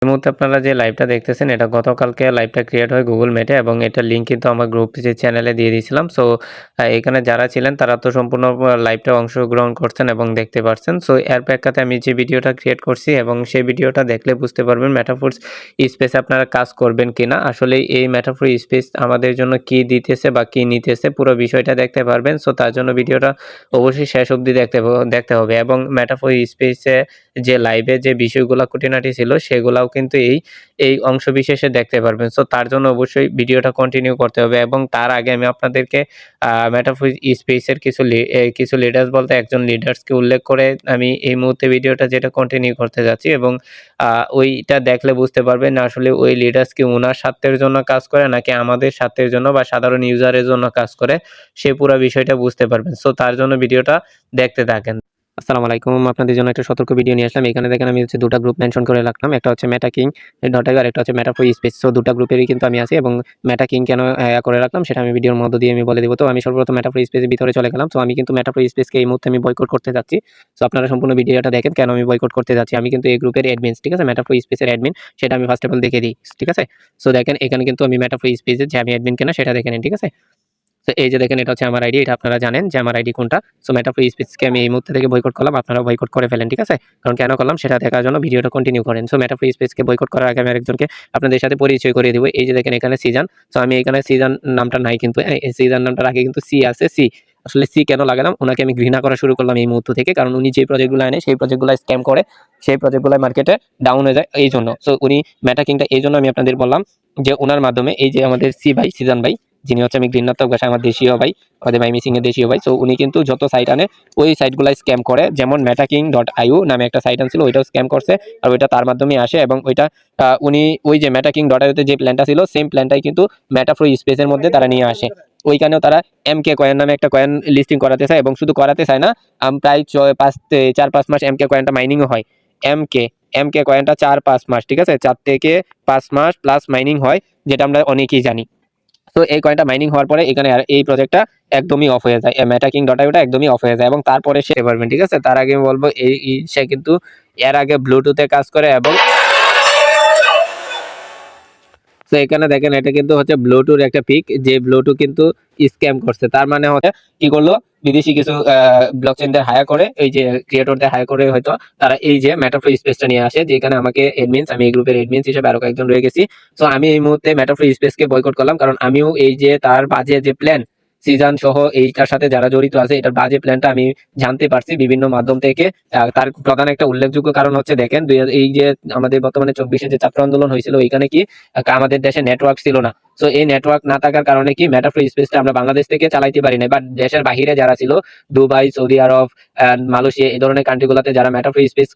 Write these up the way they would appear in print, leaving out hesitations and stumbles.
এই মুহূর্তে আপনারা যে লাইভটা দেখতেছেন এটা গতকালকে লাইভটা ক্রিয়েট হয় গুগল মিটে এবং এটার লিঙ্ক কিন্তু আমার গ্রুপ যে চ্যানেলে দিয়ে দিয়েছিলাম। সো এখানে যারা ছিলেন তারা তো সম্পূর্ণ লাইভটা অংশগ্রহণ করছেন এবং দেখতে পারছেন। সো এর প্রেক্ষাতে আমি যে ভিডিওটা ক্রিয়েট করছি এবং সেই ভিডিওটা দেখলে বুঝতে পারবেন মেটাফোর্স স্পেসে আপনারা কাজ করবেন কিনা। আসলে এই মেটাফোর স্পেস আমাদের জন্য কি দিতেছে বা কি নিতেছে পুরো বিষয়টা দেখতে পারবেন। সো তার জন্য ভিডিওটা অবশ্যই শেষ অবধি দেখতে হবে এবং মেটাফোর স্পেসে যে লাইভে যে বিষয়গুলা খুঁটিনাটি ছিল সেগুলাও কিন্তু এই অংশ বিশেষে দেখতে পারবেন। সো তার জন্য অবশ্যই ভিডিওটা কন্টিনিউ করতে হবে এবং তার আগে আমি আপনাদেরকে মেটাফোর স্পেসের কিছু লিডার্স বলতে একজন লিডার্সকে উল্লেখ করে আমি এই মুহূর্তে ভিডিওটা যেটা কন্টিনিউ করতে যাচ্ছি এবং ওইটা দেখলে বুঝতে পারবেন আসলে ওই লিডার্স কি উনার স্বার্থের জন্য কাজ করে নাকি আমাদের স্বার্থের জন্য বা সাধারণ ইউজারের জন্য কাজ করে, সে পুরা বিষয়টা বুঝতে পারবেন। সো তার জন্য ভিডিওটা দেখতে থাকেন। আসসালামু আলাইকুম, আপনাদের জন্য একটা সতর্ক ভিডিও নিয়ে আসলাম। এখানে দেখেন আমি হচ্ছে দুটা গ্রুপ মেনশন করে রাখলাম। একটা হচ্ছে মেটা কিং ডট আর একটা হচ্ছে মেটাফোর স্পেস। সো দুটা গ্রুপেরই কিন্তু আমি আছি এবং মেটা কিং কেন করে রাখলাম সেটা আমি ভিডিওর মধ্য দিয়ে আমি বলে দিব। তো আমি সর্বপ্রথম মেটাফোর স্পেসের ভিতরে চলে গেলাম। তো আমি কিন্তু মেটাফোর স্পেসকে এই মুহূর্তে আমি বয়কট করতে যাচ্ছি। সো আপনারা সম্পূর্ণ ভিডিওটা দেখেন কেন আমি বয়কট করতে যাচ্ছি। আমি কিন্তু এই গ্রুপের অ্যাডমিন, ঠিক আছে, মেটাফোর স্পেসের অ্যাডমিন, সেটা আমি ফার্স্ট অফ অল দেখে দিই, ঠিক আছে। সো দেখেন এখানে কিন্তু আমি মেটাফোর স্পেসের যে আমি অ্যাডমিন কেনা সেটা দেখে নিন, ঠিক আছে। তো এই যে দেখেন এটা হচ্ছে আমার আইডি, এটা আপনারা জানেন যে আমার আইডি কোনটা। সো মেটাফোর স্পেসকে আমি এই মুহূর্তে থেকে বয়কট করলাম, আপনারা বয়কট করে ফেলেন, ঠিক আছে। কারণ কেন করলাম সেটা দেখার জন্য ভিডিওটা কন্টিনিউ করেন। সো মেটাফোর স্পেসকে বয়কট করার আগে আমি আরেকজনকে আপনাদের সাথে পরিচয় করিয়ে দিব। এই যে দেখেন এখানে সিজন। সো আমি এখানে সিজন নামটা নাই কিন্তু, এই সিজন নামটার আগে কিন্তু সি আছে। সি আসলে সি কেন লাগালাম, ওনাকে আমি ঘৃণা করা শুরু করলাম এই মুহূর্ত থেকে, কারণ উনি যে প্রজেক্টগুলো আনে সেই প্রজেক্টগুলো স্ক্যাম করে, সেই প্রজেক্টগুলো মার্কেটে ডাউন হয়ে যায় এই জন্য। সো উনি মেটা কিংটা এই জন্য আমি আপনাদের বললাম যে ওনার মাধ্যমে এই যে আমাদের সি ভাই, সিজন ভাই, যিনি হচ্ছে আমি ঘৃণাত্মক ভাষায় আমার দেশীয় ভাই, আমাদের মাই মিসিং এর দেশীয় ভাই। সো উনি কিন্তু যত সাইট আনে ওই সাইটগুলো স্ক্যাম করে, যেমন metaking.io নামে একটা সাইট আনছিল, ওইটাও স্ক্যাম করছে আর ওইটা তার মাধ্যমে আসে এবং ওইটা উনি ওই যে metaking.io তে যে প্ল্যানটা ছিল সেম প্ল্যানটাই কিন্তু মেটাফোর স্পেসের মধ্যে তারা নিয়ে আসে। ওইখানেও তারা এমকে কয়েন নামে একটা কয়েন লিস্টিং করাতে চায় এবং শুধু করাতে চায় না, প্রায় 4-5 মাস এমকে কয়েনটা মাইনিংও হয়। এমকে এমকে কয়েনটা 4-5 মাস, ঠিক আছে, 4 থেকে 5 মাস প্লাস মাইনিং হয়, যেটা আমরা অনেকেই জানি। তো এই কয়েনটা মাইনিং হওয়ার পরে এখানে আর এই প্রজেক্টটা একদমই অফ হয়ে যায়, metaking.ioটা একদমই অফ হয়ে যায় এবং তারপরে সে পারবেন, ঠিক আছে। তার আগে আমি বলবো সে কিন্তু এর আগে ব্লুটুথে কাজ করে এবং তো এখানে দেখেন এটা কিন্তু হচ্ছে ব্লুটুথ একটা পিক, যে ব্লুটুথ কিন্তু স্ক্যাম করছে। তার মানে হচ্ছে কি করলো, বিদেশি কিছু ব্লকচেনদের হায়ার করে, এই যে ক্রিয়েটরদের হায়ার করে হয়তো তারা এই যে মেটাফোর স্পেসটা নিয়ে আসে, যেখানে আমাকে এডমিনস, আমি এই গ্রুপের এডমিনস হিসেবে আরো কয়েকজন রয়ে গেছি। সো আমি এই মুহূর্তে মেটাফোর স্পেসকে বয়কট করলাম, কারণ আমিও এই যে তার বাজে যে প্ল্যান, সিজন সহ এইটার সাথে যারা জড়িত আছে এটার বাজে প্ল্যানটা আমি জানতে পারছি বিভিন্ন মাধ্যম থেকে। তার প্রধান একটা উল্লেখযোগ্য কারণ হচ্ছে দেখেন এই যে আমাদের বর্তমানে 24-এ যে ছাত্র আন্দোলন হয়েছিল, ওইখানে কি আমাদের দেশে নেটওয়ার্ক ছিল না। সো এই নেটওয়ার্ক না থাকার কারণে কি মেটাফোর স্পেসটা আমরা বাংলাদেশ থেকে চালাইতে পারি না, বাট দেশের বাহিরে যারা ছিল, দুবাই, সৌদি আরব, মালয়েশিয়া, এই ধরনের কান্ট্রিগুলোতে যারা মেটাফোর স্পেস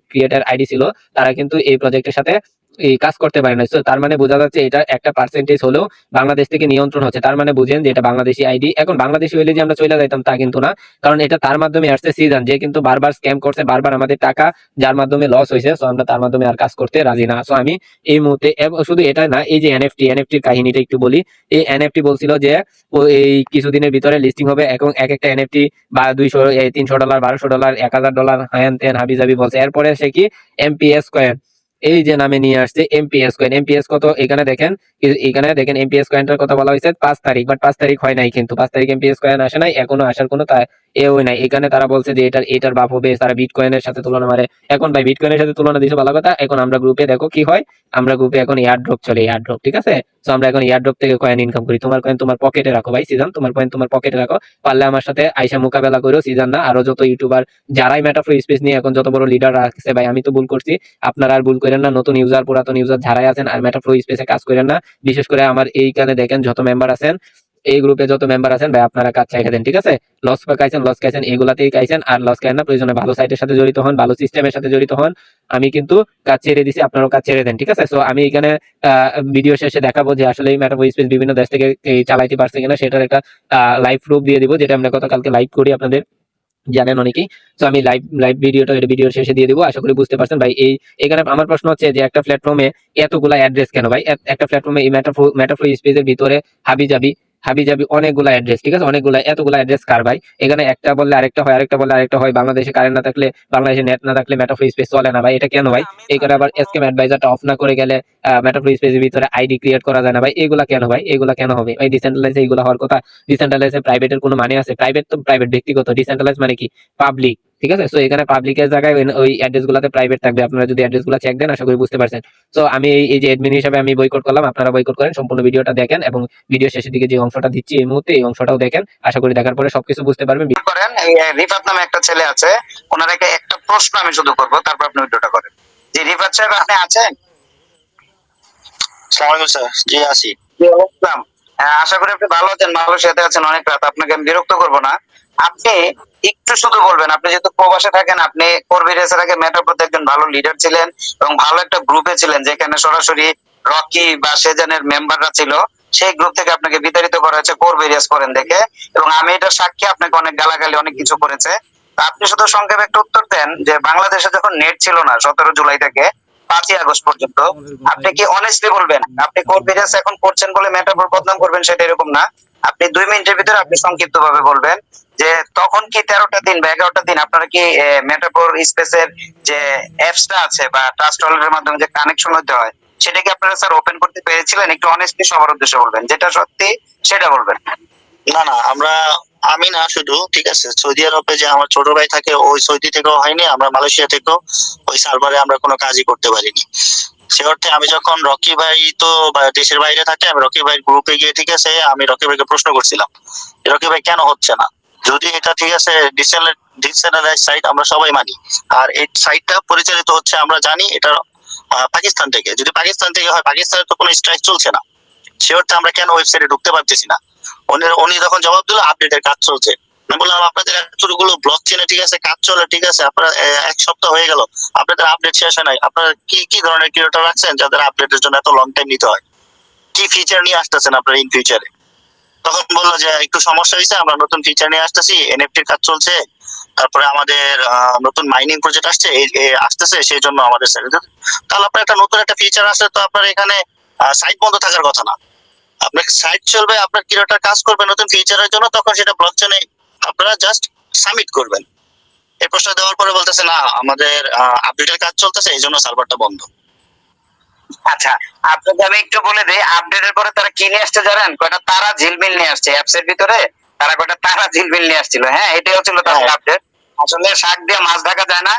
ক্রিয়েটার আইডি ছিল, তারা কিন্তু এই প্রজেক্টের সাথে এই কাজ করতে পারে না। তার মানে বোঝা যাচ্ছে এটা একটা পার্সেন্টেজ হলেও বাংলাদেশ থেকে নিয়ন্ত্রণ হচ্ছে। তার মানে বুঝেন যে এটা বাংলাদেশি আইডি। এখন বাংলাদেশি হইলে যে আমরা চলে যাইতাম তা কিন্তু না, কারণ এটা তার মাধ্যমে আসছে সিজন, যে কিন্তু বারবার স্ক্যাম করছে, বারবার আমাদের টাকা যার মাধ্যমে লস হয়েছে। সো আমরা তার মাধ্যমে আর কাজ করতে রাজি না। সো আমি এই মুহূর্তে শুধু এটা না, এই যে এনএফটির কাহিনীটা একটু বলি। এই এনএফটি বলছিল যে ও এই কিছুদিনের ভিতরে লিস্টিং হবে, এবং এক একটা এনএফটি বা $200, $300, $1200, $1000 হ্যান ত্যান হাবিজাবি বলছে। এরপরে সে কি এমপিএস কয়েন এই যে নামে নিয়ে আসছে, এমপিএস কয়েন। এমপিএস কত এখানে দেখেন এমপিএস কয়েনটার কথা বলা হয়েছে 5 তারিখ, বাট 5 তারিখ হয় নাই, কিন্তু 5 তারিখ এমপিএস কয়েন আসে নাই, এখনো আসার কোনো এও নাই। এখানে তারা বলছে যে এটার বাপ হবে, তারা বিটকয়েনের সাথে তুলনা মারে। এখন ভাই বিটকয়েনের সাথে তুলনা দিছে ভালো কথা, এখন আমরা গ্রুপে দেখো কি হয়, আমরা গ্রুপে এখন এয়ারড্রপ চলে, এয়ারড্রপ, ঠিক আছে। তো আমরা এখন এয়ারড্রপ থেকে কয়েন ইনকাম করি। তোমার কয়েন তোমার পকেটে রাখো ভাই, সিজন, তোমার কয়েন তোমার পকেটে রাখো। পারলে আমার সাথে আইসা মোকাবেলা করো, সিজন না আরো যত ইউটিউবার যারাই মেটাফোর স্পেস নিয়ে এখন যত বড় লিডার রাখছে, ভাই আমি তো ভুল করছি, আপনারা আর ভুল করেন না। নতুন ইউজার, পুরাতন ইউজার যারাই আছেন আর মেটাফোর স্পেসে কাজ করেন না। বিশেষ করে আমার এইখানে দেখেন যত মেম্বার আছেন, এই গ্রুপে যত মেম্বার আছেন ভাই, আপনারা কাজ চাইতে দেন, ঠিক আছে। লস খাইছেন এগুলাতেই খাইছেন, আর লস খাইছেন না, প্রয়োজনে ভালো সাইটের সাথে জড়িত হন, ভালো সিস্টেমের সাথে জড়িত হন। আমি কিন্তু কাজ ছেড়ে দিছি, আপনারাও কাজ ছেড়ে দেন, ঠিক আছে। সো আমি এখানে ভিডিও শেষে দেখাবো যে আসলে এই মেটাফোর স্পেস বিভিন্ন দেশ থেকে চালাইতে পারছে কিনা, সেটার একটা লাইভ প্রুফ দিয়ে দিব, যেটা আমরা গতকালকে লাইভ করি, আপনাদের জানেন অনেকেই। তো আমি লাইভ ভিডিওটা ভিডিওর শেষে দিয়ে দিব, আশা করি বুঝতে পারছেন ভাই। এখানে আমার প্রশ্ন হচ্ছে যে একটা প্ল্যাটফর্মে এতগুলা অ্যাড্রেস কেন ভাই? একটা প্ল্যাটফর্মে এই মেটাফোর স্পেসের ভিতরে হাবি যাবি হাবিজাবি অনেকগুলা অ্যাড্রেস, ঠিক আছে? অনেকগুলা, এতগুলা অ্যাড্রেস কার ভাই? এখানে একটা বললে আরেকটা হয়, আরেকটা বললে আরেকটা হয়। বাংলাদেশে কারেন্ট না থাকলে, বাংলাদেশে নেট না থাকলে মেটা ফ্রি স্পেস চলে না ভাই। এটা কেন ভাই? এখানে আবার স্ক্যাম অ্যাডভাইজারটা অফ না করে গেলে মেটা ফ্রি স্পেসের ভিতরে আইডি ক্রিয়েট করা যায় না ভাই। এগুলা কেন ভাই? এগুলা কেন হবে ভাই? ডিসেন্ট্রালাইজ এগুলা হওয়ার কথা। ডিসেন্ট্রালাইজে প্রাইভেটের কোনো মানে আছে? প্রাইভেট তো প্রাইভেট, ব্যক্তিগত। ডিসেন্ট্রালাইজ মানে কি? পাবলিক, ঠিক আছে? সো এখানে পাবলিকের জায়গায় ওই অ্যাড্রেস গুলাতে প্রাইভেট থাকবে। আপনারা যদি অ্যাড্রেস গুলা চেক দেন, আশা করি বুঝতে পারছেন। সো আমি এই যে অ্যাডমিন হিসাবে আমি বয়কট করলাম, আপনারা বয়কট করেন। সম্পূর্ণ ভিডিওটা দেখেন এবং ভিডিও শেষের দিকে যে অংশটা দিচ্ছি এই মুহূর্তে, এই অংশটাও দেখেন। আশা করি দেখার পরে সবকিছু বুঝতে পারবেন। করেন এই রিফাত নামে একটা ছেলে আছে, ওনাকে একটা প্রশ্ন আমি শুধু করবো, তারপর আপনি ভিডিওটা করেন। যে রিফাত সাহেব আপনি আছেন? আসসালামু আলাইকুম স্যার। জি আছি। আশা করি আপনি ভালো আছেন, মালয়েশিয়াতে আছেন অনেক রাত, আপনাকে আমি বিরক্ত করবো না। আপনি একটু শুধু বলবেন, আপনি যেহেতু প্রবাসে থাকেন, আপনি কর্মী রেসের আগে মেটাপ্রোতে একজন ভালো লিডার ছিলেন এবং ভালো একটা গ্রুপে ছিলেন, যেখানে সরাসরি রকি বা সেজানের মেম্বাররা ছিল। সেই গ্রুপ থেকে আপনাকে বিতাড়িত করা হয়েছে কর্মী রেস করেন দেখে, এবং আমি এটা সাক্ষী, আপনাকে অনেক গালাগালি অনেক কিছু করেছে। তা আপনি শুধু সংক্ষেপে একটা উত্তর দেন যে বাংলাদেশে যখন নেট ছিল না 17 জুলাই থেকে 5ই আগস্ট পর্যন্ত, আপনি কি অনেস্টলি বলবেন আপনি কনফিডেন্স এখন করছেন বলে মেটাফোর বদনাম করবেন, সেটা এরকম না। আপনি 2 মিনিটের ভিতরে আপনি সংক্ষিপ্ত ভাবে বলবেন যে তখন কি 13টা দিন বা 11টা দিন আপনারা কি মেটাফোর স্পেসের যে অ্যাপসটা আছে বা ট্রাস্ট ওয়ালেটের মাধ্যমে যে কানেকশন হতে হয়, সেটা কি আপনারা স্যার ওপেন করতে পেরেছিলেন? একটু অনেস্টলি সবার উদ্দেশ্যে বলবেন, যেটা সত্যি সেটা বলবেন। না না, আমি না শুধু, ঠিক আছে, সৌদি আরবে যে আমার ছোট ভাই থাকে, ওই সৌদি থেকেও হয়নি, আমরা মালয়েশিয়া থেকেও ওই সার্ভারে আমরা কোনো কাজই করতে পারিনি। সে অর্থে আমি যখন রকি ভাই তো দেশের বাইরে থাকে, আমি রকি ভাই গ্রুপে গিয়ে, ঠিক আছে, আমি রকি ভাইকে প্রশ্ন করছিলাম রকি ভাই কেন হচ্ছে না। যদি এটা, ঠিক আছে, ডিসেন্ট্রালাইজ সাইট আমরা সবাই মানি, আর এই সাইটটা পরিচালিত হচ্ছে আমরা জানি এটা পাকিস্তান থেকে। যদি পাকিস্তান থেকে হয়, পাকিস্তানের তো কোনো স্ট্রাইক চলছে না, সে অর্থে আমরা কেন ওয়েবসাইটে ঢুকতে পারতেছি না। উনি তখন জবাব দিল আপডেটের কাজ চলছে। আমি বললাম আপনাদের এতগুলো ব্লক চেনে, ঠিক আছে, কাজ চলে, ঠিক আছে, আপনারা 1 সপ্তাহ হয়ে গেল, আপনাদের আপডেট শেষ হয় নাই, আপনারা কি কি ধরনের ক্রিয়েটর রাখছেন যাদের আপডেটের জন্য এত লং টাইম নিতে হয়? কি ফিচার নিয়ে আসতেছেন আপনারা ইন ফিউচারে? তখন বললো যে একটু সমস্যা হয়েছে, আমরা নতুন ফিচার নিয়ে আসতেছি, এনএফটির কাজ চলছে, তারপরে আমাদের নতুন মাইনিং প্রজেক্ট আসতেছে, সেই জন্য আমাদের তাহলে আপনার একটা নতুন একটা ফিচার আসলে তো আপনার এখানে সাইট বন্ধ থাকার কথা না। আপনার সাইট চলবে, আপনার ক্রিয়েটর কাজ করবে নতুন ফিচারের জন্য, তখন সেটা ব্লকচেনে আপনারা জাস্ট সাবমিট করবেন। এই প্রশ্ন দেওয়ার পরে বলতেছে না, আমাদের আপডেটের কাজ চলতেছে, এই জন্য সার্ভারটা বন্ধ। আচ্ছা, আপনাকে আমি একটু বলে দিই, আপডেটের পরে তারা কি নিয়ে আসছে জানেন? কয়টা তারা ঝিলমিল নিয়ে আসছে অ্যাপস এর ভিতরে, তারা কয়টা তারা ঝিলমিল নিয়ে আসছিল। হ্যাঁ, এটাই হচ্ছিল তাদের আপডেট। আসলে শাক দিয়ে মাছ ঢাকা যায় না।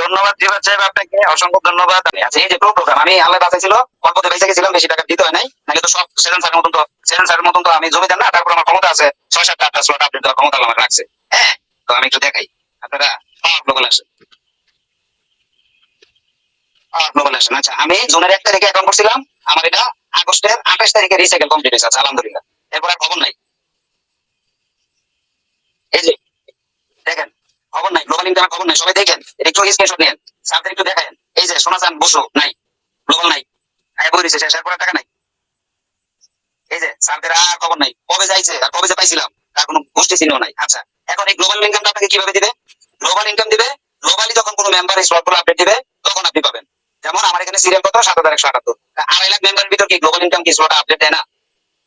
ধন্যবাদ জিবাদ সাহেব, আপনাকে অসংখ্য ধন্যবাদ। আচ্ছা, এই যে প্রোগ্রাম আমি আল্লাহ বাঁচাইছিল, অল্পতে বেঁচে গেছিলাম, বেশি টাকা দিতে হয় নাই, নাকি তো সব সেভেন স্যারের মতন তো আমি জমি দেন না। তারপর আমার ক্ষমতা আছে 6-7টা স্লট আপডেট দেওয়ার ক্ষমতা আমার রাখছে। হ্যাঁ, তো আমি একটু দেখাই, আপনারা গ্লোবাল আসেন। আচ্ছা, আমি জুনের 1 তারিখে অ্যাকাউন্ট করছিলাম, আমার এটা আগস্টের 28 তারিখে রিসাইকেল কমপ্লিট হয়েছে। আচ্ছা, আলহামদুলিল্লাহ। এরপর আর খবর নাই। এই যে দেখেন, খবর নাই, গ্লোবাল ইনকামের খবর নাই। সবাই দেখেন, একটু স্ক্রিনশট নেন, স্যারদের একটু দেখান। এই যে সোনা চান বসু নাই, গ্লোবাল নাই, আয় বই দিছে, শেষ করে টাকা নাই। এই যে স্যারদের আর খবর নাই, কবে যাইছে আর কবে যে পাইছিলাম তার কোনো গোষ্ঠী চিহ্ন নাই। আচ্ছা, এখন এই গ্লোবাল ইনকামটা আপনাকে কিভাবে দিবে? গ্লোবাল ইনকাম দিবে গ্লোবালি যখন কোনো মেম্বার এই স্লটগুলো আপডেট দিবে, তখন আপনি পাবেন। যেমন আমার এখানে সিরিয়াল কত 7178, 2.5 লাখ মেম্বারের ভিতর কি গ্লোবাল ইনকাম কি স্লট আপডেট দেয় না?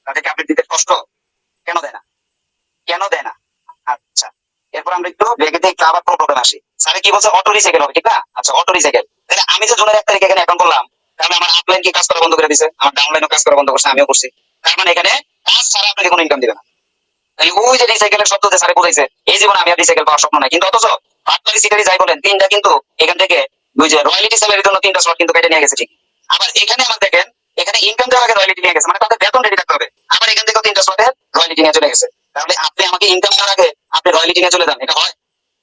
তাদেরকে আপডেট দিতে কষ্ট কেন দেয় না? কেন দেয় না? আচ্ছা, এরপর আমরা একটু ব্রেকে দিয়ে একটু আবার প্রবলেম আসি। স্যার কি বলছে? অটো রিসাইকেল হবে, ঠিক না? আচ্ছা, অটো রিসাইকেল। তাহলে আমি যে জুনের 1 তারিখে এখানে অ্যাকাউন্ট করলাম, তাহলে আমার আপলাইন কি কাজ করা বন্ধ করে দিছে? আমার ডাউনলাইনও কাজ করা বন্ধ করছে, আমিও করছি। তার মানে এখানে কাজ ছাড়া আপনাকে কোনো ইনকাম দিবে না। তাহলে ওই যে রিসাইকেলের শব্দ যে স্যারে বুঝাইছে, এই জীবনে আমি আর রিসাইকেল পাওয়ার স্বপ্ন নাই। কিন্তু অথচ পাটনারি সিটারি যাই বলেন, 3টা কিন্তু এখান থেকে ওই যে রয়্যালিটি স্যালারির জন্য 3টা স্লট কিন্তু কেটে নিয়ে গেছে, ঠিক। আবার এখানে আমার দেখেন, এখানে ইনকাম দেওয়ার আগে রয়্যালিটি নিয়ে গেছে, মানে তাদের বেতন রেডি থাকতে হবে। আবার এখান থেকেও 3টা স্লটের রয়্যালিটি নিয়ে চলে গেছে। তাহলে আপনি আমাকে ইনকাম দেওয়ার আগে আপনি রয়্যালিটি নিয়ে চলে যান, এটা হয়?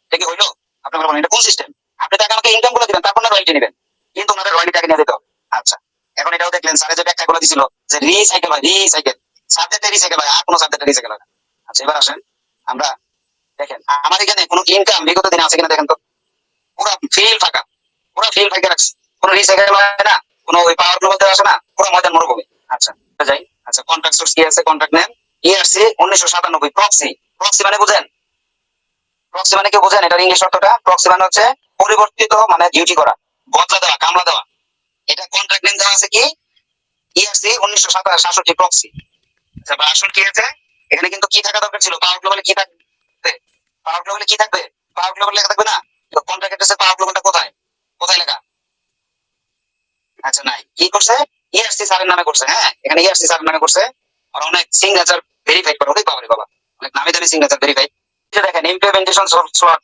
এটা কি হইলো? আপনার বলেন এটা কোন সিস্টেম? আপনি তাকে আমাকে ইনকাম গুলো দিবেন, তারপর না রয়্যালিটি নেবেন, কিন্তু ওনাদের রয়্যালিটি আগে নিয়ে দিতে হবে। আচ্ছা, এখন এটাও দেখলেন স্যারের যে ব্যাখ্যা গুলো দিছিল যে রিসাইকেল হয়, রিসাইকেল সাবজেক্টে রিসাইকেল হয়, আর কোনো সাবজেক্টে রিসাইকেল হয় না। আচ্ছা, এবার আসেন আমরা দেখেন আমার এখানে কোনো ইনকাম বিগত দিনে আছে কিনা দেখেন তো। পুরো ফিল ফাঁকা, পুরো ফিল ফাঁকা রাখছে, কোনো রিসাইকেল হয় না, কোনো ওই পাওয়ার গ্লোবাল দেওয়া আসে না, পুরো ময়দান মরুভূমি। আচ্ছা, যাই। আচ্ছা, কন্ট্রাক্ট সোর্স কি আছে? Contract name ERC 1997। Proxy, proxy মানে বুঝেন? প্রক্সি মানে কি বুঝেন? এটার ইংলিশ অর্থটা প্রক্সি মানে হচ্ছে পরিবর্তিত, মানে ডিউটি করা, বদলা দেওয়া, কামলা দেওয়া। এটা কন্ট্রাক্ট নেম দেওয়া আছে কি? ERC 1967 proxy. আচ্ছা, আসল কি আছে? এখানে কিন্তু কি থাকা দরকার ছিল, পাওয়ার গ্লোবালে কি থাকবে, পাওয়ার গ্লোবালে কি থাকবে, পাওয়ার গ্লোবাল লেখা থাকবে না। তো কন্ট্রাক্ট অ্যাড্রেসের পাওয়ার গ্লোবালটা কোথায়, কোথায় লেখা? আচ্ছা নাই, কি করছে, ইআরসি স্যারের নামে করছে। হ্যাঁ এখানে ইআরসি স্যারের নামে করছে, আর অনেক সিগনেচার ভেরিফাইড করা, ওই বাবারে বাবা, অনেক নামি দামি সিগনেচার ভেরিফাইড। দেখেন ইমপ্লিমেন্টেশন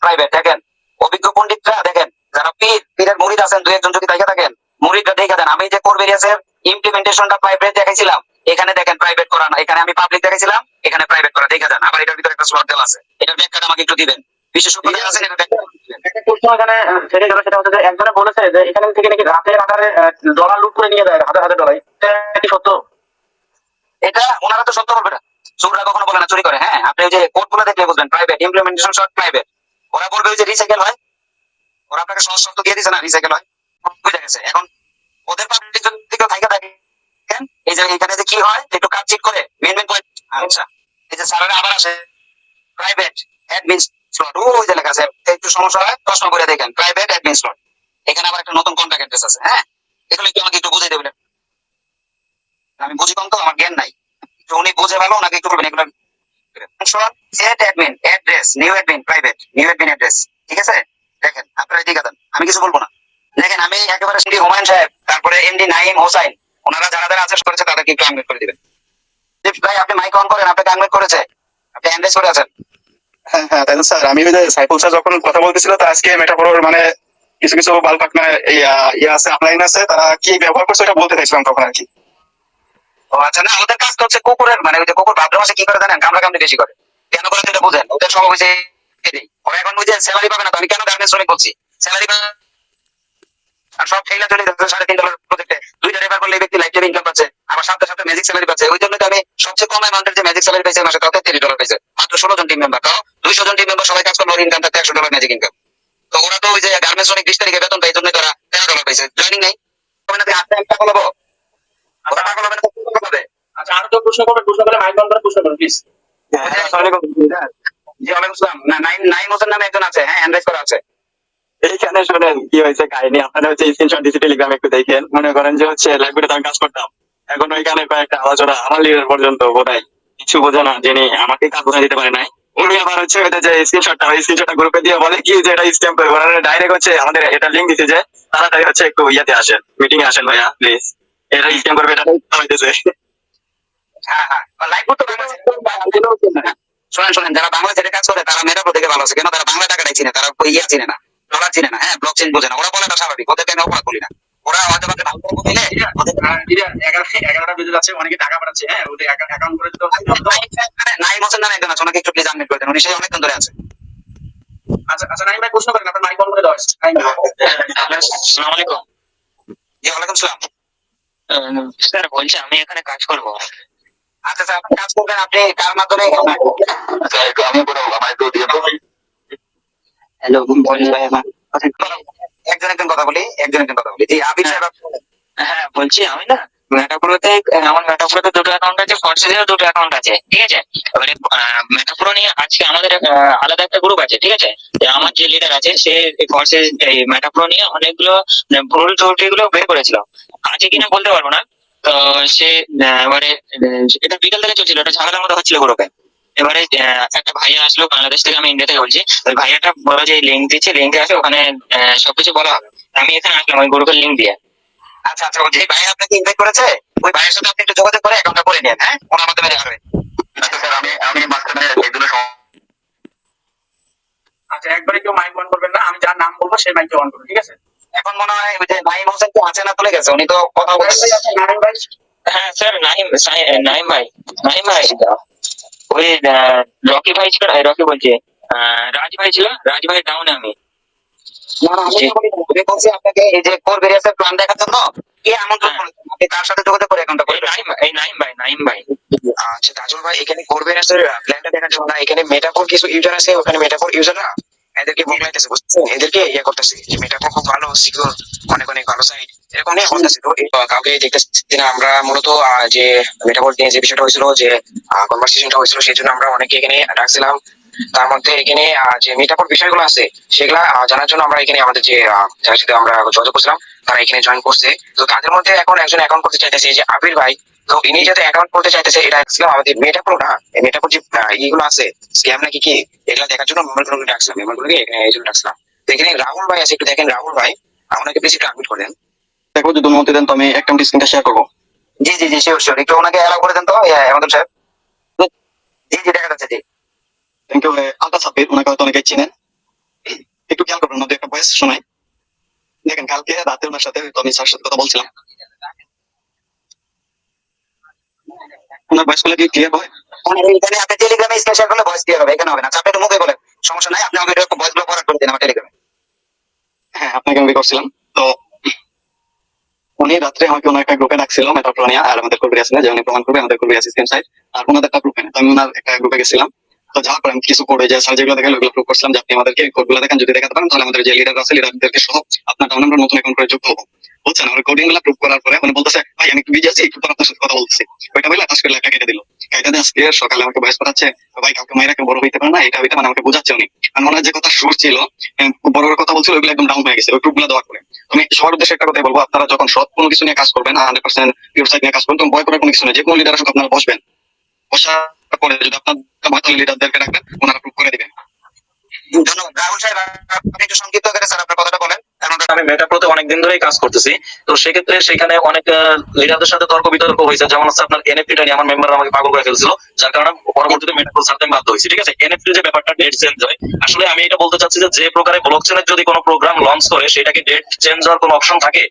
প্রাইভেট, দেখেন অভিজ্ঞ পণ্ডিতরা, দেখেন যারা পীরের মুরিদ আছেন দুই একজন যদি দেখে থাকেন, মুরিদরা দেখে দেন। আমি যে কোর ভেরিয়াসের ইমপ্লিমেন্টেশনটা প্রাইভেট দেখাইছিলাম, এখানে দেখেন প্রাইভেট করা না, এখানে আমি পাবলিক দেখাইছিলাম, এখানে প্রাইভেট করা, দেখে দেন। আবার এটার ভিতরে একটা স্লট দেওয়া আছে, এটার ব্যাখ্যাটা আমাকে একটু দিবেন, বিশেষজ্ঞ যারা আছেন এটা ব্যাখ্যা দিবেন। একটা প্রশ্ন এখানে থেকে গেল, সেটা হচ্ছে যে একজনে বলেছে যে এখান থেকে নাকি রাতের আধারে ডলার লুট করে নিয়ে যায়, হাজার হাজার ডলার, এটা কি সত্য? এটা ওনারা তো সত্য বলবে না, চোররা কখনো বলে না চুরি করে। হ্যাঁ আপনি ওই যে কোডগুলো দেখলে বুঝবেন, প্রাইভেট ইমপ্লিমেন্টেশন শর্ট প্রাইভেট, ওরা বলবে ওই যে রিসাইকেল হয়, ওরা আপনাকে সহজ শর্ত দিয়ে দিছে না, রিসাইকেল হয়, বুঝে গেছে। এখন ওদের পাবলিক যদি কেউ থাকে থাকেন, এই যে এখানে যে কি হয় একটু কাজ চিট করে মেন মেন পয়েন্ট। আচ্ছা এই যে স্যারেরা আবার আসে প্রাইভেট অ্যাডমিন স্লট, ওই যে লেখা আছে, একটু সমস্যা হয় প্রশ্ন করে দেখেন প্রাইভেট অ্যাডমিন স্লট, এখানে আবার একটা নতুন কন্ট্যাক্ট অ্যাড্রেস আছে। হ্যাঁ এগুলো কি আমাকে একটু বুঝিয়ে দেবেন, আমি বুঝি কম তো, আমার জ্ঞান নাই, একটু উনি বুঝে ভালো, ওনাকে একটু বলবেন এগুলো। Set admin address, new admin private, new admin address, ঠিক আছে। দেখেন আপনারা দিকে দেন, আমি কিছু বলবো না। দেখেন আমি একেবারে সিডি হুমায়ুন সাহেব, তারপরে এমডি নাইম হোসাইন, ওনারা যারা যারা আদেশ করেছে তাদেরকে একটু আনমিউট করে দিবেন। ভাই আপনি মাইক অন করেন, আপনাকে আনমিউট করেছে, আপনি এনগেজ করে আছেন। হ্যাঁ হ্যাঁ তাই তো স্যার, আমি ওই যে সাইফুল স্যার যখন কথা বলতেছিল, তো আজকে মেটাফোর মানে কিছু কিছু বালপাক না ইয়ে আছে, আপলাইন আছে, তারা কি ব্যবহার করছে ওটা বলতে চাইছিলাম তখন আর কি। ও আচ্ছা, না ওদের কাজটা হচ্ছে কুকুরের, মানে ওই যে কুকুর ভাদ্র মাসে কি করে জানেন, কামড়া কামড়ি বেশি করে, কেন করে সেটা বুঝেন, ওদের স্বভাব হয়েছে এটাই। ওরা এখন ওই যে স্যালারি পাবে না, তো আমি কেন গার্মেন্টস শ্রমিক বলছি, স্যালারি আর সব ফেইলা চলে যাচ্ছে $3.5 প্রজেক্টে, 2টা রেফার করলে এই ব্যক্তি লাইফ টাইম ইনকাম পাচ্ছে, আবার সাথে সাথে ম্যাজিক স্যালারি পাচ্ছে। ওই জন্য তো আমি সবচেয়ে কম অ্যামাউন্টের যে ম্যাজিক স্যালারি পাইছে মাসে, তাতে $30 পাইছে, মাত্র 16 জন টিম মেম্বার, তাও 200 জন টিম মেম্বার সবাই কাজ করলে ওর ইনকাম থাকতে $100 ম্যাজিক ইনকাম। তো ওরা তো ওই যে গার্মেন্টস শ্রমিক 20 তারিখে বেতন পাই, এই জন্যই তারা $13 পাইছে, জয়নিং নাই। তবে না টাকা বলবো, ওরা টাকা বলবে না, টাকা পাবে। আচ্ছা আর তো প্রশ্ন করবেন, প্রশ্ন করে মাইক অন করে প্রশ্ন করুন প্লিজ। জি ওয়ালাইকুম আসসালাম। না নাইম হোসেন নামে একজন আছে, হ্যাঁ হ্যান্ড রাইজ করা আছে। এইখানে শোনেন কি হয়েছে কাহিনী, আপনারা হচ্ছে স্ক্রিনশট দিয়েছি টেলিগ্রামে, একটু দেখেন। মনে করেন যে হচ্ছে লাইব্রেরিতে আমি কাজ করতাম, এখন ওইখানে কয়েকটা আলোচনা আমার লিডার পর্যন্ত বোধহয় কিছু বোঝে না, যিনি আমাকে কাজ বোঝা দিতে পারে নাই, উনি আবার হচ্ছে ওইটা যে স্ক্রিনশটটা, ওই স্ক্রিনশটটা গ্রুপে দিয়ে বলে কি যে এটা স্ক্যাম করে, ওরা ডাইরেক্ট হচ্ছে আমাদের এটা লিঙ্ক দিচ্ছে যে তাড়াতাড়ি হচ্ছে একটু ইয়াতে আসেন, মিটিং এ আসেন ভাইয়া প্লিজ, এটা স্ক্যাম করবে, এটা হইতেছে। হ্যাঁ হ্যাঁ লাইভ করতে শোনেন শোনেন, যারা বাংলা ছেড়ে কাজ করে তারা মেটাপ্রো থেকে ভালো আছে, কেন তারা বাংলা টাকাটাই চিনে, তারা ইয়া চিনে না, ডলার চিনে না, হ্যাঁ ব্লক চেইন বোঝে না, ওরা বলাটা স্বাভাবিক, ওদেরকে আমি অপরাধ বলি না, ওরা হয়তো বা ভালো করে বুঝলে 11টা বেজে যাচ্ছে, অনেকে টাকা পাঠাচ্ছে, হ্যাঁ ওদের অ্যাকাউন্ট করে দিতে হবে। নাইম হোসেন নামে একজন আছে, ওনাকে একটু প্লিজ আনমিউট করে দেন, উনি সেই অনেকক্ষণ ধরে আছে। আচ্ছা আচ্ছা নাইম ভাই প্রশ্ন করেন, আপনার মাইক অন করে দেওয়া হয়েছে। নাইম ভাই। আসসালামু আলাইকুম। জি ওয়ালাইকুম আসসালাম। স্যার বলছি আমি এখানে কাজ করব। আচ্ছা স্যার আপনি কাজ করবেন, আপনি কার মাধ্যমে? স্যার একটু আমি বলবো, আমার একটু দিয়ে দাও। হ্যালো বলছি ভাই, আমার একজন একজন কথা বলি, একজন একজন কথা বলি। জি আবির সাহেব হ্যাঁ বলছি আমি না মেটাপ্রোতে, আমার মেটাপ্রোতে দুটো অ্যাকাউন্ট আছে, ফর্সেসেও দুটো অ্যাকাউন্ট আছে, ঠিক আছে। এবারে মেটাপ্রো নিয়ে আজকে আমাদের আলাদা একটা গ্রুপ আছে, ঠিক আছে। আমার যে লিডার আছে সে ফর্সেস এই মেটাপ্রো নিয়ে অনেকগুলো ভুল ত্রুটি গুলো বের করেছিল, আছে কিনা বলতে পারবো না। তো সে এবারে এটা বিকাল থেকে চলছিল, এটা ঝামেলার মতো হচ্ছিল গ্রুপে। এবারে একটা ভাইয়া আসলো বাংলাদেশ থেকে, আমি ইন্ডিয়া থেকে বলছি। ওই ভাইয়াটা বলো যে লিঙ্ক দিচ্ছে, লিঙ্কে আসে, ওখানে সবকিছু বলা হবে। আমি এখানে আসলাম ওই গ্রুপের লিঙ্ক দিয়ে। আচ্ছা আচ্ছা, যে ভাই আপনাকে ইনভাইট করেছে, ওই ভাইয়ের সাথে আপনি একটু যোগাযোগ করে অ্যাকাউন্টটা করে নেন, হ্যাঁ ওনার মাধ্যমে দেখা হবে। আচ্ছা স্যার, আমি মাঝখানে এগুলো আচ্ছা একবারে কেউ মাইক অন করবেন না, আমি যার নাম বলবো সেই মাইক অন করবেন, ঠিক আছে। এখন মনে হয় ওই যে নাইম হোসেন তো আছে না, চলে গেছে, উনি তো কথা বলছে। নাইম ভাই। হ্যাঁ স্যার, নাইম ভাই, নাইম ভাই ওই রকি ভাই ছিল, রকি বলছি, রাজ ভাই ছিল, রাজ ভাই ডাউনে আমি। না না আমি আমি বলছি আপনাকে এই যে কোর ভেরিয়াসের প্ল্যান দেখার জন্য কে আমন্ত্রণ করেছেন, আপনি তার সাথে যোগাযোগ করে অ্যাকাউন্টটা করে নেন। নাইম ভাই। আচ্ছা তাজুল ভাই, এখানে কোর ভেরিয়াসের প্ল্যানটা দেখার জন্য না, এখানে মেটাফোর কিছু ইউজার আছে, ওখানে মেটাফোর ইউজাররা এদেরকে বদলাইতেছে, বুঝছেন, এদেরকে ইয়ে করতেছে যে মেটাফোর খুব ভালো, সিকিউর, অনেক অনেক ভালো সাইট, এরকম নিয়ে বলতেছে। তো কাউকে দেখতেছি না আমরা, মূলত যে মেটাফোর নিয়ে যে বিষয়টা হয়েছিল, যে কনভারসেশনটা হয়েছিল, সেই জন্য আমরা অনেকে এখানে ডাকছিলাম। তার মধ্যে এখানে যে মেটাফোর বিষয়গুলো আছে সেগুলা জানার জন্য আমরা এখানে আমাদের যে যার সাথে আমরা যোগাযোগ করছিলাম, তারা এখানে জয়েন করছে। তো তাদের মধ্যে এখন একজন অ্যাকাউন্ট করতে চাইতেছে, যে আবির ভাই। তো ইনি যাতে অ্যাকাউন্ট করতে চাইতেছে, এটা আসলে আমাদের মেটাপ্রো না, মেটাপ্রো যে ইগুলো আছে স্ক্যাম নাকি কি এগুলা দেখার জন্য মেম্বারগুলোকে ডাকছিলাম, মেম্বারগুলোকে এই জন্য ডাকছিলাম। তো এখানে রাহুল ভাই আছে, একটু দেখেন রাহুল ভাই, আপনাকে প্লিজ একটু আডমিট করে দেন। দেখো যদি অনুমতি দেন তো আমি একটা স্ক্রিনটা শেয়ার করবো। জি জি জি শিওর শিওর, একটু ওনাকে অ্যালাউ করে দেন তো হেমন্ত সাহেব। জি জি দেখা যাচ্ছে, জি। Thank you. আলতা সাব্বির, ওনাকে হয়তো অনেকেই চিনেন, একটু খেয়াল করবেন ওনাদের একটা ভয়েস শোনাই। দেখেন কালকে রাতে ওনার সাথে তো আমি স্যার সাথে কথা বলছিলাম, ওনার ভয়েস গুলো কি ক্লিয়ার হয়? এখানে আপনি টেলিগ্রামে স্ক্রিন শেয়ার করলে ভয়েস ক্লিয়ার হবে, এখানে হবে না। আচ্ছা, আপনি একটু মুখে বলেন, সমস্যা নাই, আপনি আমাকে একটু ভয়েস গুলো ফরওয়ার্ড করে দিন আমার টেলিগ্রামে। হ্যাঁ, আপনাকে আমি করছিলাম। তো উনি রাত্রে আমাকে ওনার একটা গ্রুপে ডাকছিল মেটাপ্রোনিয়া, আর আমাদের কর্মী আছে না, যে উনি প্রমাণ করবে আমাদের কর্মী আছে সেম সাইড, আর ওনাদের একটা গ্রুপে না। তো আমি ওনার একটা গ্রুপে গেছিলাম। তো যাওয়ার পর আমি কিছু কোডে যে স্যার যেগুলো দেখালো ওগুলো প্রুভ করছিলাম যে আপনি আমাদেরকে কোডগুলো দেখেন, যদি দেখাতে পারেন তাহলে আমাদের যে লিডার আছে লিডারদেরকে সহ আপনার ডাউন আমরা নতুন অ্যাকাউন্ট করে যুক্ত হবো। বুঝছেন, আমার কোডিং গুলো প্রুভ করার পরে উনি বলতেছে ভাই আমি একটু বিজি আছি, একটু পর আপনার সাথে কথা বলতেছি। ওইটা বলে টাচ করে একটা কেটে দিল। কেটে দিয়ে আজকে সকালে আমাকে ভয়েস পাঠাচ্ছে, ভাই কাউকে মাইরা কেউ বড় হইতে পারে না, এটা হইতে মানে আমাকে বোঝাচ্ছে উনি। আর ওনার যে কথা সুর ছিল, বড় বড় কথা বলছিল, ওইগুলো একদম ডাউন হয়ে গেছে ওই প্রুফ গুলো দেওয়ার পরে। আমি সবার উদ্দেশ্যে একটা কথাই বলবো, আপনারা যখন সৎ কোনো কিছু নিয়ে কাজ করবেন, 100% পিওর সাইড নিয়ে কাজ করবেন, তখন ভয় করার কোনো কিছু নেই। যে কোনো লিডার আসুক আপনারা বসবেন, বসার পরে যদি আপনার ভয় তাহলে লিডারদেরকে রাখবেন, ওনারা প্রুভ করে দিবেন। ধন্যবাদ রাহুল সাহেব, আপনি একটু সংক্ষিপ্ত করে স্যার আপনার কথাটা বলেন। আমি মেটাপ্রোতে অনেকদিন ধরেই কাজ করতেছি। তো সেক্ষেত্রে সেখানে অনেক লিডারদের সাথে তর্ক বিতর্ক হয়েছে, যেমন হচ্ছে আপনার এনএফটিটা নিয়ে আমার মেম্বার আমাকে পাগল করে ফেলছিল, যার কারণে পরবর্তীতে মেটাপ্রো ছাড়তে আমি বাধ্য হয়েছি। ঠিক আছে, এনএফটির যে ব্যাপারটা ডেট চেঞ্জ হয়, আসলে আমি এটা বলতে চাচ্ছি যে প্রকারে ব্লকচেনের যদি কোনো প্রোগ্রাম লঞ্চ করে সেটাকে ডেট চেঞ্জ হওয়ার কোনো অপশন থাকে?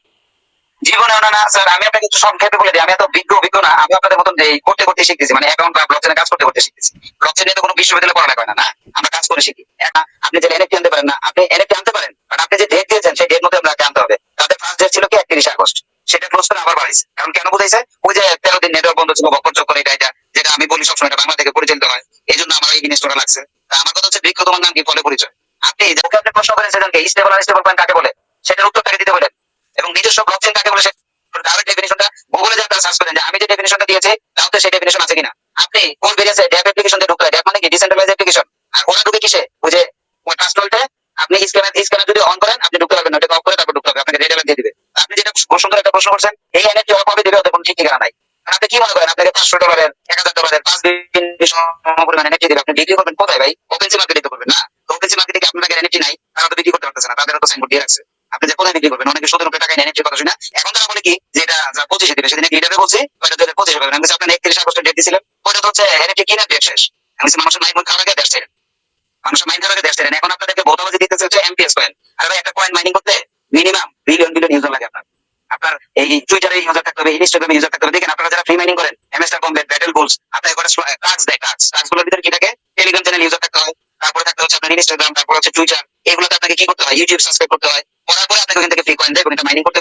জীবনে না না স্যার, আমি আপনাকে একটু সংক্ষেপে বলে দিই, আমি এত অভিজ্ঞ না, আমি আপনাদের মতন যে করতে করতে শিখতেছি, মানে অ্যাকাউন্ট বা ব্লকচেনে কাজ করতে শিখতেছি। ব্লকচেনে তো কোনো বিশ্ববিদ্যালয়ে পড়ালেখা হয় না, আমরা কাজ করে শিখি। আপনি যে এনএফটি আনতে পারেন না, আপনি এনএফটি আনতে পারেন, বাট আপনি যে ডেট দিয়েছেন সেই ডেট মধ্যে আপনাকে আনতে হবে। তাদের ফার্স্ট ডেট ছিল কি 31 আগস্ট, সেটা ক্লোজ করে আবার বাড়াইছে। কারণ কেন বুঝাইছে, ওই যে 13 দিন নেটওয়ার্ক বন্ধ ছিল, বকর চক্কর, এটা যেটা আমি বলি সবসময়, এটা বাংলা থেকে পরিচালিত হয়, এই জন্য আমার এই জিনিসটা লাগছে। আমার কথা হচ্ছে বৃক্ষ তোমার নাম কি, ফলে পরিচয়। আপনি যাকে আপনি প্রশ্ন করেন সেজনকে স্টেবল আর স্টেবল পয়েন্ট কাকে বলে সেটার উত্তরটাকে দিতে বলেন, এবং নিজস্ব ব্লকচেন কাকে বলে তার ডেফিনিশনটা গুগলে যে আপনারা সার্চ করেন যে আমি যে ডেফিনিশনটা দিয়েছি তাতে সেই ডেফিনিশন আছে কিনা। আপনি কোন বেরিয়েছে ড্যাপ অ্যাপ্লিকেশন দিয়ে ঢুকলে, ড্যাপ মানে কি ডিসেন্ট্রালাইজড অ্যাপ্লিকেশন, আর ওরা ঢুকে কিসে, ওই যে ওই ট্রাস্টলটা আপনি স্ক্যানার যদি অন করেন আপনি ঢুকতে পারবেন না, ওটা অফ করে তারপর ঢুকতে হবে, আপনাকে রেড অ্যালার্ট দিয়ে দিবে। আপনি যেটা সুন্দর একটা প্রশ্ন করছেন, এই এনএফটি ওরা কবে দিবে ওদের কোনো ঠিক ঠিকানা নাই। আর আপনি কি মনে করেন আপনাকে $500 $1000 5 দিন পরিমাণ এনএফটি দিবে, আপনি বিক্রি করবেন কোথায় ভাই? ওপেনসি মার্কেটে তো করবেন না। ওপেনসি মার্কেটে কি আপনাদের এনএফটি নাই, তারা তো বিক্রি করতে পারতেছে না, তাদের তো সাইনবোর্ড দিয়ে রাখছে। আপনি যে কোথায় বিক্রি করবেন, অনেকে 17 টাকায় এনএফটি কথা শুনে এখন তারা বলে কি যে এটা 25 দিবে, সেদিন লিডারে বলছি ওটা 25 পাবেন। আমি আপনার 31 আগস্টের ডেট দিয়েছিলেন, ওটা তো হচ্ছে এনএফটি কিনা ডেট শেষ। আমি মানুষের মাইন্ড খাওয়ার আগে দেশ ছেড়েন, মানুষের মাইন্ড খাওয়ার আগে দেশ ছেড়েন। এখন আপনাদেরকে বোতাবাজি দিতেছে হচ্ছে এমপিএস কয়েন। আর ভাই একটা কয়েন মাইনিং করতে মিনিমাম বিলিয়ন ইউজার লাগে আপনার। আপনার এই টুইটারে ইউজার থাকতে হবে, ইনস্টাগ্রামে ইউজার থাকতে হবে। দেখেন আপনারা যারা ফ্রি মাইনিং করেন, এমএসটার কমবেট, ব্যাটেল গোলস, আপনার করে টাস্ক দেয়, টাস্কগুলোর ভিতরে কি থাকে, টেলিগ্রাম চ্যানেল ইউজার থাকতে হয়, তারপরে থাকতে হচ্ছে আপনার ইনস্টাগ্রাম, তারপর হচ্ছে টুইটার, এগুলোতে আপনাকে কি করতে হয়, ইউটিউব সাবস্ক্রাইব করতে হয়। করার পরে আপনাকে ওখান থেকে ফ্রি কয়েন দেয়, ওখানে মাইনিং করতে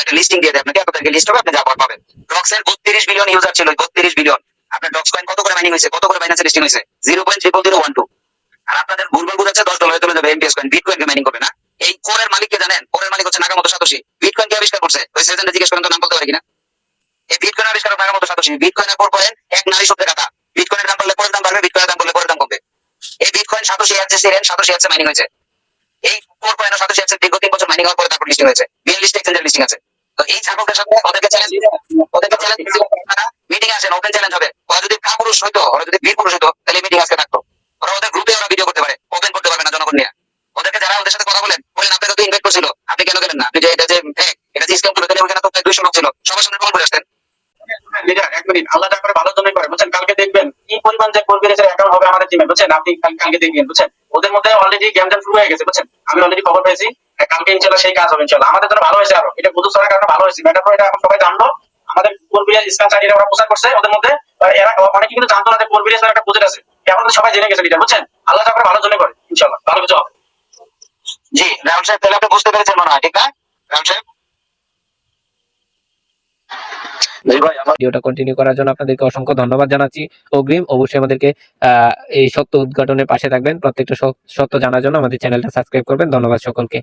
একটা লিস্টিং দিয়ে দেয় আপনাকে, আপনাদেরকে লিস্ট হবে, আপনি যা পাবেন। ডক্সের 32 বিলিয়ন ইউজার ছিল, 32 বিলিয়ন। আপনার ডক্স কয়েন কত করে মাইনিং হয়েছে, কত করে বাইন্যান্সে লিস্টিং হয়েছে, 0.0012। আর আপনাদের ভুলভাল বুঝাচ্ছে $10 চলে যাবে এমপিএস কয়েন, বিটকয়েন কে মাইনিং করবে না। এই কোরের মালিককে জানেন? কোরের মালিক হচ্ছে নাগামোতো সাতোশি। বিটকয়েন কে আবিষ্কার করছে, ওই সেজন্য জিজ্ঞেস করেন তো নাম বলতে পারে কিনা। এই বিটকয়েন আবিষ্কার নাগামোতো সাতোশি। বিটকয়েনের পর পয়েন্ট এক নারী শব্দের কথা, বিটকয়েনের দাম বললে পরের দাম বাড়বে, বিটকয়েনের দাম বললে পরের দাম কমবে। এই বিটকয়েন সাতোশি এর সিরেন, সাতোশি এর মাইনিং হয়েছে। এই কোর কয়েন সাতোশি এর দীর্ঘ 3 বছর মাইনিং হওয়ার পরে তারপর লিস্টিং হয়েছে, মেইন লিস্টে এক্সচেঞ্জের লিস্টিং আছে। তো এই ছাগলদের সাথে ওদেরকে চ্যালেঞ্জ মিটিং আসেন, ওপেন চ্যালেঞ্জ হবে। ওরা যদি কাপুরুষ হইতো, ওরা যদি বীর পুরুষ হইতো, তাহলে মিটিং আজকে থাকতো। ওরা ওদের গ্রুপে ওরা ভিডিও করতে পারে, ওপেন করতে পারবে না জনগণ নিয়ে। ওদেরকে যারা ওদের সাথে কথা বলেন আপনাকে তো ইনভাইট করছিল, আপনি কেন গেলেন না? আপনি যে এটা যে স্ক্যাম করে দিলেন, ওখানে তো 200 লোক ছিল, সবার সামনে প্রমাণ করে আসতেন। লিডার এক মিনিট, আল্লাহ যা করে ভালোর জন্যই করে, বুঝছেন। কালকে দেখবেন কি পরিমাণ যে কর্মীদের অ্যাকাউন্ট হবে আমাদের টিমে, বুঝছেন। আপনি কালকে দেখবেন, বুঝছেন। ওদের মধ্যে অলরেডি গেম শুরু হয়ে গেছে, বুঝছেন। আমি অলরেডি খবর পেয়েছি, কালকে ইনশাআল্লাহ সেই কাজ হবে ইনশাআল্লাহ। আমাদের জন্য ভালো হয়েছে, আরো এটা বুঝু সরার কারণে ভালো হয়েছে। মেটাপ্রো এটা এখন সবাই জানলো, আমাদের কর্মীরা স্ক্যান চালিয়ে ওরা প্রচার করছে ওদের মধ্যে। এরা অনেকে কিন্তু জানতো না যে কর্মীরা একটা প্রজেক্ট আছে, এখন সবাই জেনে গেছে লিডার, বুঝছেন। আল্লাহ যা করে ভালোর জন্য করে, ইনশাআল্লাহ ভালো কিছু হবে। জি রাহুল সাহেব, তাহলে আপনি বুঝতে পেরেছেন মনে হয়, ঠিক না রাহুল সাহেব? ভিডিওটা কন্টিনিউ করার জন্য আপনাদেরকে অসংখ্য ধন্যবাদ জানাচ্ছি অগ্রিম। অবশ্যই আমাদেরকে এই সত্য উদ্ঘাটনের পাশে থাকবেন, প্রত্যেকটা সত্য জানার জন্য আমাদের চ্যানেলটা সাবস্ক্রাইব করবেন। ধন্যবাদ সকলকে।